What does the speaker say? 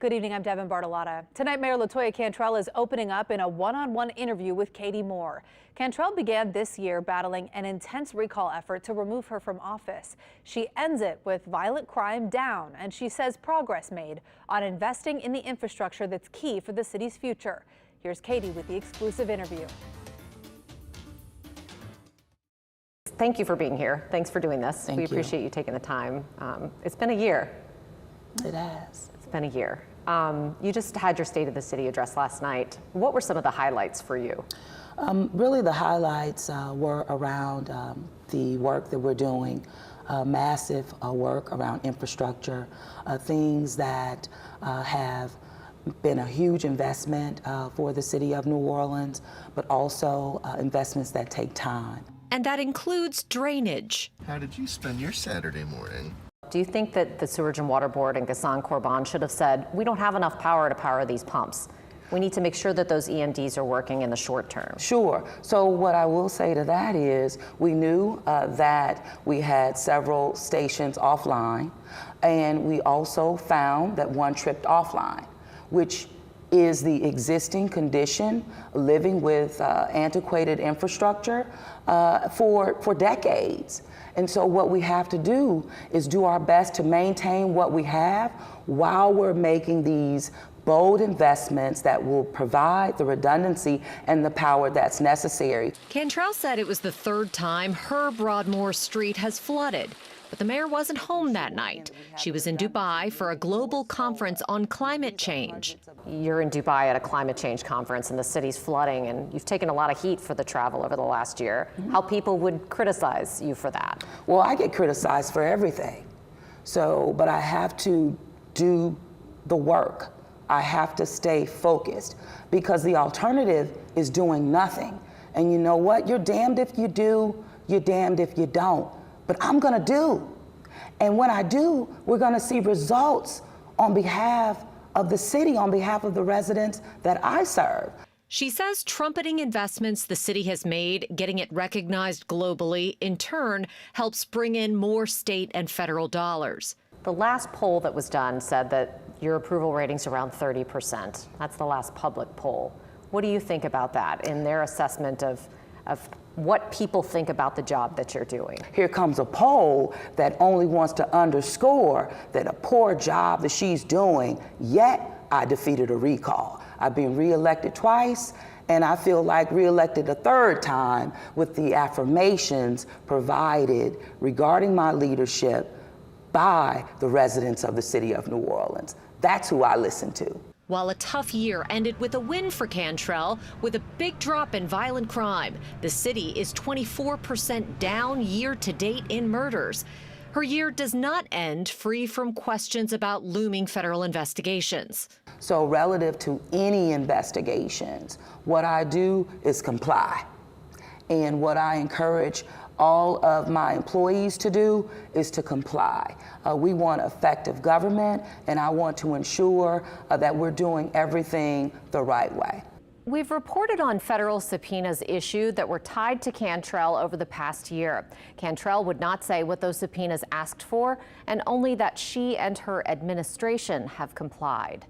Good evening, I'm Devin Bartolotta. Tonight, Mayor LaToya Cantrell is opening up in a one-on-one interview with Katie Moore. Cantrell began this year battling an intense recall effort to remove her from office. She ends it with violent crime down, and she says progress made on investing in the infrastructure that's key for the city's future. Here's Katie with the exclusive interview. Thank you for being here. Thanks for doing this. We appreciate you taking the time. It's been a year. It has. It's been a year. You just had your State of the City address last night. What were some of the highlights for you? Really the highlights were around the work that we're doing, massive work around infrastructure, things that have been a huge investment for the city of New Orleans, but also investments that take time. And that includes drainage. How did you spend your Saturday morning? Do you think that the Sewerage and Water Board and Gassan Corban should have said, we don't have enough power to power these pumps? We need to make sure that those EMDs are working in the short term. Sure. So what I will say to that is we knew that we had several stations offline, and we also found that one tripped offline, which is the existing condition, living with antiquated infrastructure for decades. And so what we have to do is do our best to maintain what we have while we're making these bold investments that will provide the redundancy and the power that's necessary. Cantrell said it was the third time her Broadmoor Street has flooded. But the mayor wasn't home that night. She was in Dubai for a global conference on climate change. You're in Dubai at a climate change conference and the city's flooding, and you've taken a lot of heat for the travel over the last year. How people would criticize you for that? Well, I get criticized for everything. But I have to do the work. I have to stay focused because the alternative is doing nothing. And you know what? You're damned if you do, you're damned if you don't. But I'm gonna do. And when I do, we're gonna see results on behalf of the city, on behalf of the residents that I serve. She says trumpeting investments the city has made, getting it recognized globally, in turn, helps bring in more state and federal dollars. The last poll that was done said that your approval rating's around 30%. That's the last public poll. What do you think about that in their assessment of what people think about the job that you're doing? Here comes a poll that only wants to underscore that a poor job that she's doing, yet I defeated a recall. I've been reelected twice, and I feel like reelected a third time with the affirmations provided regarding my leadership by the residents of the city of New Orleans. That's who I listen to. While a tough year ended with a win for Cantrell, with a big drop in violent crime, the city is 24% down year to date in murders. Her year does not end free from questions about looming federal investigations. So relative to any investigations, what I do is comply. And what I encourage all of my employees to do is to comply. We want effective government, and I want to ensure that we're doing everything the right way. We've reported on federal subpoenas issued that were tied to Cantrell over the past year. Cantrell would not say what those subpoenas asked for, and only that she and her administration have complied.